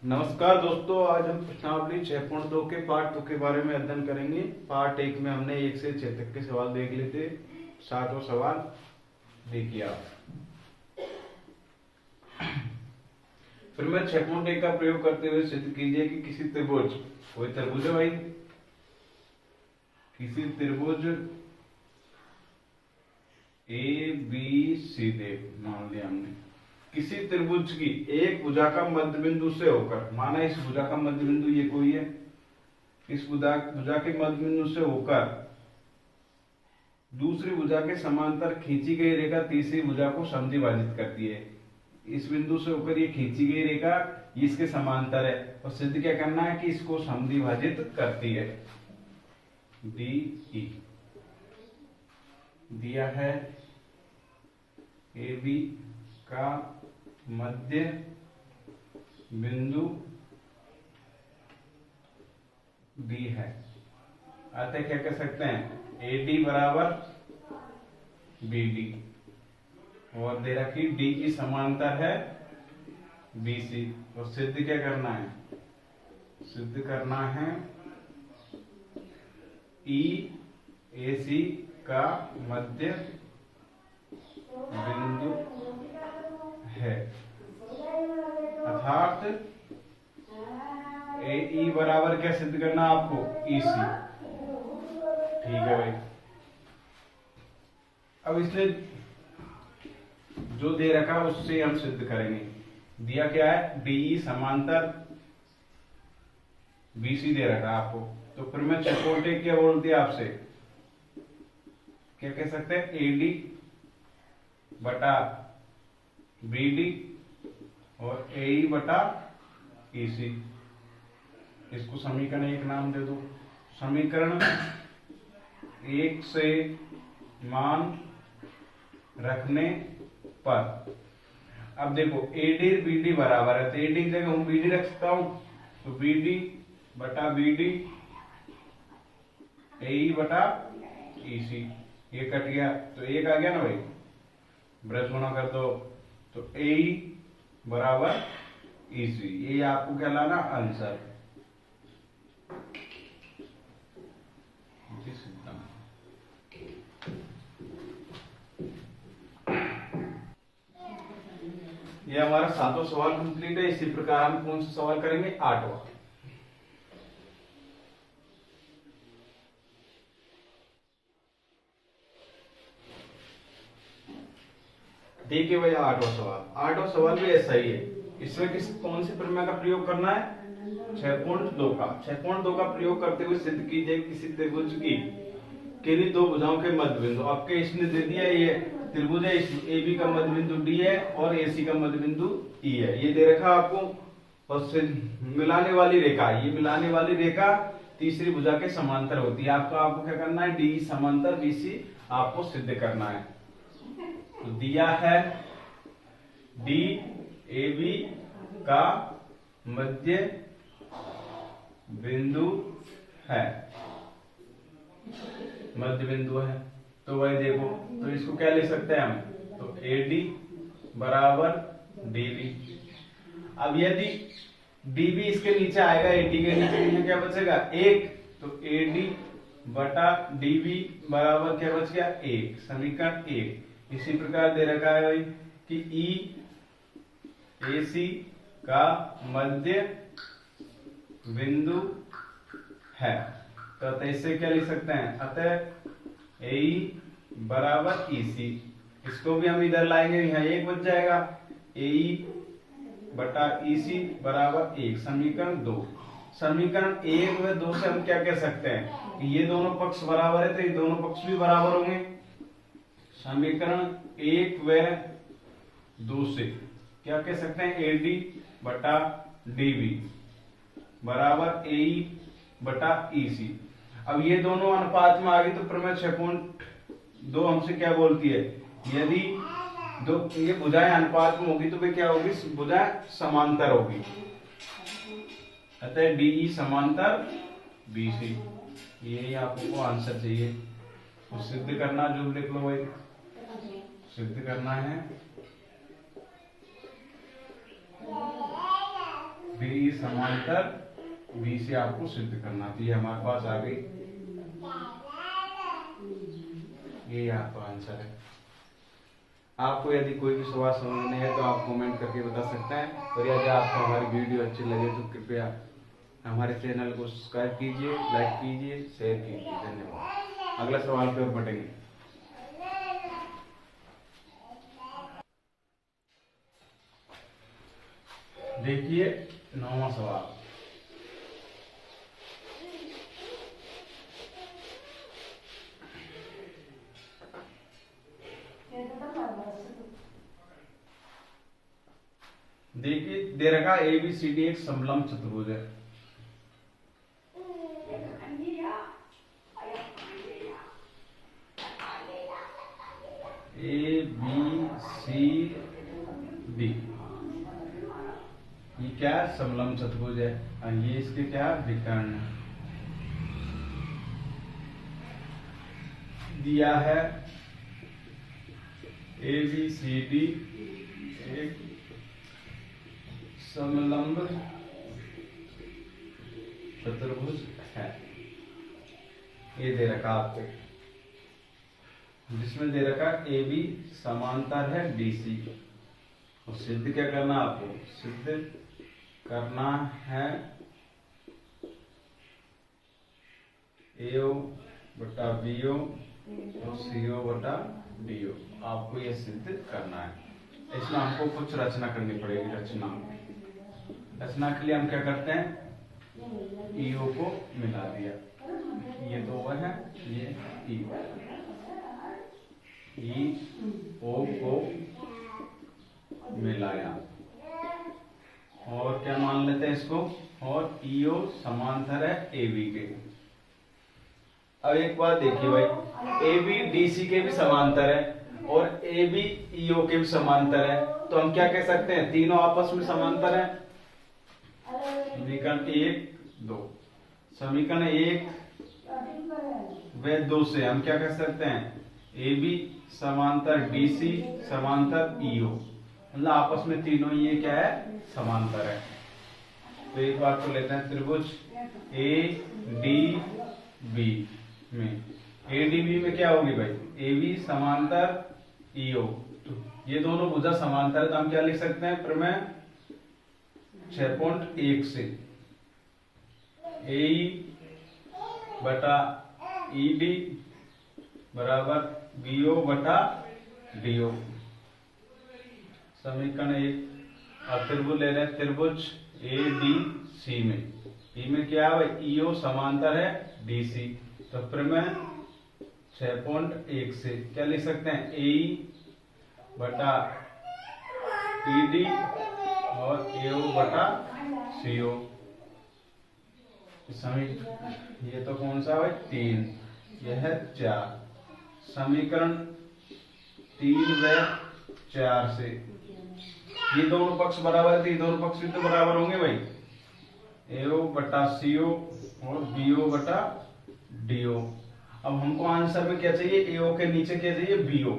नमस्कार दोस्तों, आज हम प्रश्नावली 6.2 के पार्ट 2 के बारे में अध्ययन करेंगे। पार्ट 1 में हमने 1 से 6 तक के सवाल देख लिए थे। 7वां सवाल देखिए आप। फिर मैं 6.1 का प्रयोग करते हुए सिद्ध कीजिए कि किसी त्रिभुज, कोई त्रिभुज है भाई, किसी त्रिभुज ए बी सी दे मान लिया हमने, किसी त्रिभुज की एक भुजा का मध्य बिंदु से होकर, माना इस भुजा का मध्य बिंदु ये कोई है, इस भुजा के मध्य बिंदु से होकर दूसरी भुजा के समांतर खींची गई रेखा तीसरी भुजा को समद्विभाजित करती है। इस बिंदु से होकर ये खींची गई रेखा इसके समांतर है और सिद्ध क्या करना है कि इसको समद्विभाजित करती है। डी ई दिया है ए बी का मध्य बिंदु डी है, अतः क्या कह सकते हैं ए डी बराबर बी डी, और दे रखी डी की समांतर है बी सी। और सिद्ध क्या करना है, सिद्ध करना है ई ए सी का मध्य बिंदु है, अर्थात ए ई बराबर क्या सिद्ध करना आपको ई सी। ठीक है भाई। अब इसने जो दे रखा उससे हम सिद्ध करेंगे। दिया क्या है, डी समांतर बी सी दे रखा आपको, तो फिर मैं चकोटे क्या बोलती है आपसे, क्या कह सकते हैं ए डी बटा बी डी और ए ई बटा ई सी। इसको समीकरण एक नाम दे दो। समीकरण एक से मान रखने पर, अब देखो ए डी बी डी बराबर है, तो ए डी की जगह हूं बी डी रख सकता हूं, तो बी डी बटा बी डी ए ई बटा ई सी, ये कट गया तो एक आ गया ना भाई, ब्रश गुणा कर दो तो ए ई बराबर ई सी। ये आपको क्या लाना आंसर। ये हमारा 7वां सवाल कंप्लीट है। इसी प्रकार हम कौन सा सवाल करेंगे, 8वां। देखिए भैया 8वां सवाल भी ऐसा ही है। इसमें कौन सी प्रमेय का प्रयोग करना है, 6.2 का। 6.2 का प्रयोग करते हुए सिद्ध कीजिए किसी त्रिभुज की किन्हीं दो भुजाओं के मध्य बिंदु, आपके इसने दे दिया ये त्रिभुज है, ए बी का मध्य बिंदु डी है और ए सी का मध्य बिंदु ई है, ये दे रखा आपको। और मिलाने वाली रेखा, ये मिलाने वाली रेखा तीसरी भुजा के समांतर होती है। आपको क्या करना है, डी समांतर बी सी आपको सिद्ध करना है। तो दिया है डी ए बी का मध्य बिंदु है, मध्य बिंदु है, तो वही देखो, तो इसको क्या ले सकते हैं हम, तो ए डी बराबर डी बी। अब यदि डी बी इसके नीचे आएगा, ए डी के नीचे क्या बचेगा एक, तो ए डी बटा डी बी बराबर क्या बच गया एक, समीकरण एक। इसी प्रकार दे रखा है भाई कि ई ए सी का मध्य बिंदु है, तो अतः इससे क्या लिख सकते हैं, अतः ए बराबर ई सी। इसको भी हम इधर लाएंगे, यहाँ एक बच जाएगा, ए बटा ई सी बराबर एक, समीकरण 2। समीकरण 1 व 2 से हम क्या कह सकते हैं कि ये दोनों पक्ष बराबर है, तो ये दोनों पक्ष भी बराबर होंगे। समीकरण 1 व 2 से क्या कह सकते हैं, ए डी बटा डी बी बराबर ए बटा ई सी। अब ये दोनों अनुपात में आ गई, तो प्रमेय 6.2 हमसे क्या बोलती है, यदि दो ये भुजाएं अनुपात में होगी तो वे क्या होगी, भुजाएं समांतर होगी, अतः डी समांतर बी सी। ये आपको आंसर चाहिए, तो सिद्ध करना जो लिख लो भाई, सिद्ध करना है डी समांतर बी से आपको सिद्ध करना। तो ये हमारे पास आ गई, ये आपका आंसर है। आपको यदि कोई भी सवाल समझ नहीं है तो आप कमेंट करके बता सकते हैं। और यदि आपको हमारी वीडियो अच्छी लगे तो कृपया हमारे चैनल को सब्सक्राइब कीजिए, लाइक कीजिए, शेयर कीजिए। धन्यवाद। अगला सवाल पे और बढ़ेंगे। देखिए 9वां सवाल। देखिए दे रखा ABCD एक समलंब चतुर्भुज है। ABCD ये क्या है? समलंब चतुर्भुज है। और ये इसके क्या विकर्ण है। दिया है ABCD एक समलंब चतुर्भुज है। ये दे रखा आपको, जिसमें दे रखा AB समांतर है DC। और सिद्ध क्या करना आपको? सिद्ध करना है AO बटा BO और CO बटा DO। आपको ये सिद्ध करना है। इसमें हमको कुछ रचना करनी पड़ेगी। रचना के लिए हम क्या करते हैं? EO को मिला दिया। ये दो है, ये EO को मिलाया। और क्या मान लेते हैं इसको? और EO समांतर है AB के। अब एक बात देखिए भाई, AB DC के भी समांतर है और AB EO के भी समांतर है। तो हम क्या कह सकते हैं? तीनों आपस में समांतर है। समीकरण 1 2, समीकरण 1 व 2 से हम क्या कह सकते हैं? AB समांतर DC समांतर EO, मतलब आपस में तीनों ये क्या है? समांतर है। तो एक बात को लेते हैं त्रिभुज ADB में। ADB में क्या होगी भाई? AB समांतर EO। तो ये दोनों भुजा समांतर है। तो हम क्या लिख सकते हैं? प्रमेय 6.1 से AE बटा ED बराबर BO बटा DO। समीकरण 1। अब त्रिभुज ले रहे हैं, त्रिभुज ABC में। ई में क्या है? EO समांतर है DC। तो प्रमेय 6.1 से क्या लिख सकते हैं? AE बटा ED और AO बटा CO। ये तो कौन सा है? 3, यह है 4। समीकरण 3 व 4 से ये दोनों पक्ष बराबर थे, दोनों पक्ष भी तो बराबर होंगे भाई। AO बटा CO और BO बटा DO। अब हमको आंसर में क्या चाहिए? AO के नीचे क्या चाहिए? BO।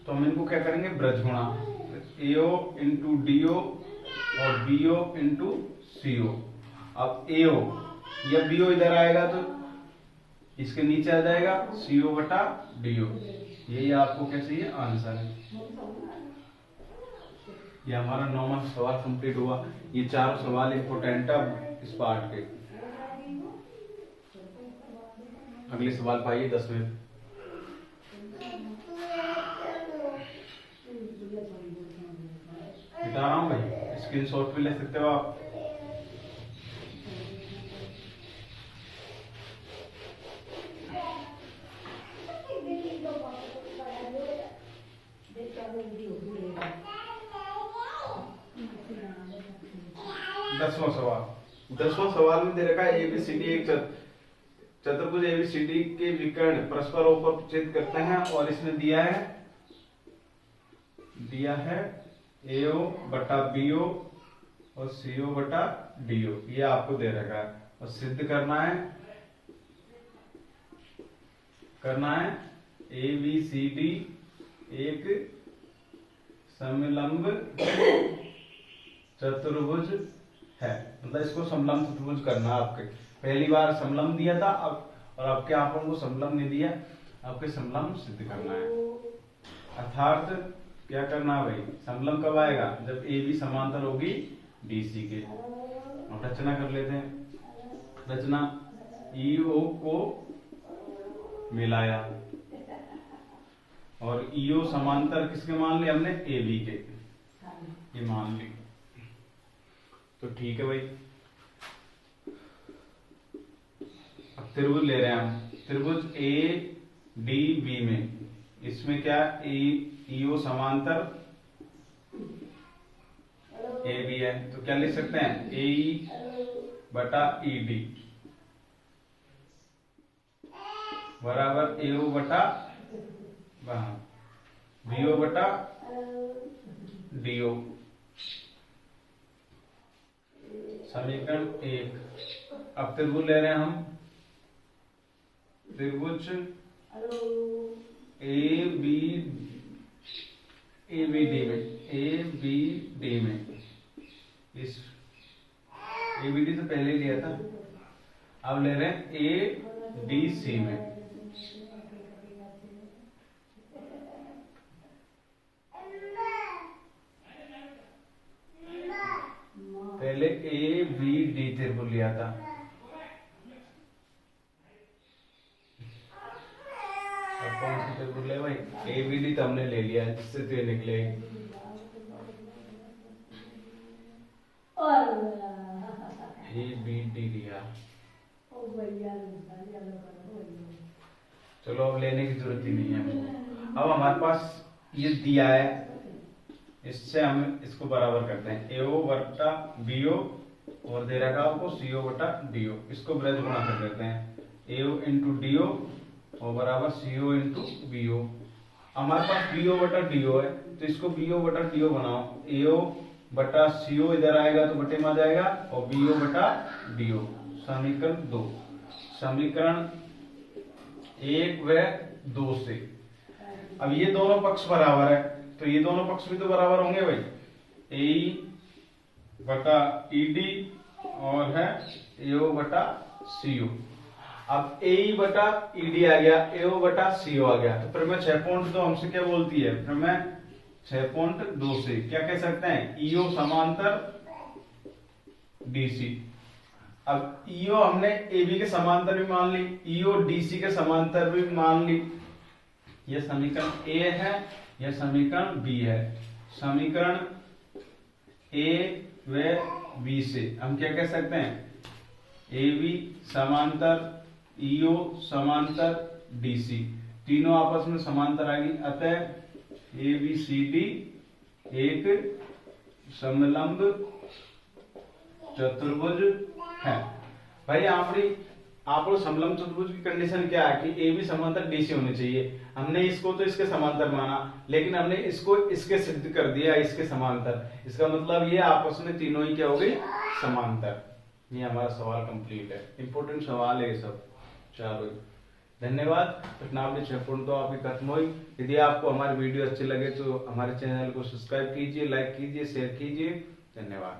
तो हम इनको क्या करेंगे? ब्रज गुणा। AO इंटू DO और BO इंटू CO। अब AO या BO इधर आएगा तो इसके नीचे आ जाएगा CO बटा DO। यही आपको क्या चाहिए? आंसर है। ये हमारा 9वां सवाल कंप्लीट हुआ। ये चारों सवाल इंपोर्टेंट है इस पार्ट के। अगले सवाल पाइए 10वें। बता रहा हूँ भाई, स्क्रीनशॉट भी ले सकते हो आप। दसवां सवाल में दे रखा है ABCD एक चतुर्भुज ABCD के विकर्ण परस्पर उपछेद करते हैं। और इसमें दिया है AO बटा BO और CO बटा DO। ये आपको दे रखा है और सिद्ध करना है ABCD एक समलंब चतुर्भुज है, मतलब इसको समलंब चतुर्भुज करना आपके। पहली बार समलंब दिया था, अब और आपके यहाँ पर वो समलंब नहीं दिया, आपके समलंब सिद्ध करना है। अर्थात क्या करना है भाई, समलंब कब आएगा, जब ए बी समांतर होगी डीसी के। अब रचना कर लेते हैं। रचना, ईओ को मिलाया और ईओ समांतर किसके मान लिए हमने, ए बी के, ये मान ली। तो ठीक है भाई, अब त्रिभुज ले रहे हैं हम, त्रिभुज ए डी बी में, इसमें क्या ईओ समांतर ए बी है, तो क्या लिख सकते हैं, ए बटा ई डी बराबर एओ बटा बीओ बटा डीओ। समीकरण 1। अब त्रिभुज ले रहे हैं हम, त्रिभुज ए बी डी में, इस ए बी डी तो पहले ही लिया था, अब ले रहे हैं ए डी सी में। पहले ए बी डी त्रिभुज लिया था, अब कौन सी त्रिभुज ले भाई, ए बी डी तो हमने ले लिया, जिससे तो ये निकलेगी ए बी डी लिया। चलो अब लेने की जरूरत ही नहीं है। अब हमारे पास ये दिया है, इससे हम इसको बराबर करते हैं, एओ बटा बीओ और दे रखा आपको सीओ बटा डीओ, इसको ब्रज गुणा कर देते हैं, एओ इंटू डीओ और बराबर सीओ इंटू बीओ। हमारे पास बीओ बटा डीओ है, तो इसको बीओ बटा डीओ बनाओ, एओ बटा सीओ इधर आएगा तो बटे में आ जाएगा और बीओ बटा डीओ। समीकरण 2, समीकरण 1 व 2 से, अब ये दोनों पक्ष बराबर है, तो ये दोनों पक्ष भी तो बराबर होंगे भाई, ए बटा ईडी और है एओ बटा सीओ। अब ए बटा ईडी आ गया, एओ बटा सीओ आ गया, तो प्रमेय 6.2 हमसे क्या बोलती है, प्रमेय 6.2 से क्या कह सकते हैं, ईओ समांतर डीसी। अब ईओ हमने एबी के समांतर भी मान ली, ईओ डीसी के समांतर भी मान ली। यह समीकरण ए है, यह समीकरण बी है। समीकरण ए व बी से हम क्या कह सकते हैं, ए बी समांतर ईओ समांतर डीसी, तीनों आपस में समांतर आ गई, अतः ए बी सी डी एक समलंब चतुर्भुज है। भाई आप समलंब चतुर्भुज की कंडीशन क्या है कि ए बी समांतर डीसी होनी चाहिए। हमने इसको तो इसके समांतर माना, लेकिन हमने इसको इसके सिद्ध कर दिया इसके समांतर, इसका मतलब ये आपस में तीनों ही क्या हो गई, समांतर। ये हमारा सवाल कंप्लीट है, इंपॉर्टेंट सवाल है ये सब। चलो धन्यवाद। प्रश्नावली 6.2 आपकी खत्म हुई। यदि आपको हमारी वीडियो अच्छी लगे तो हमारे चैनल को सब्सक्राइब कीजिए, लाइक कीजिए, शेयर कीजिए। धन्यवाद।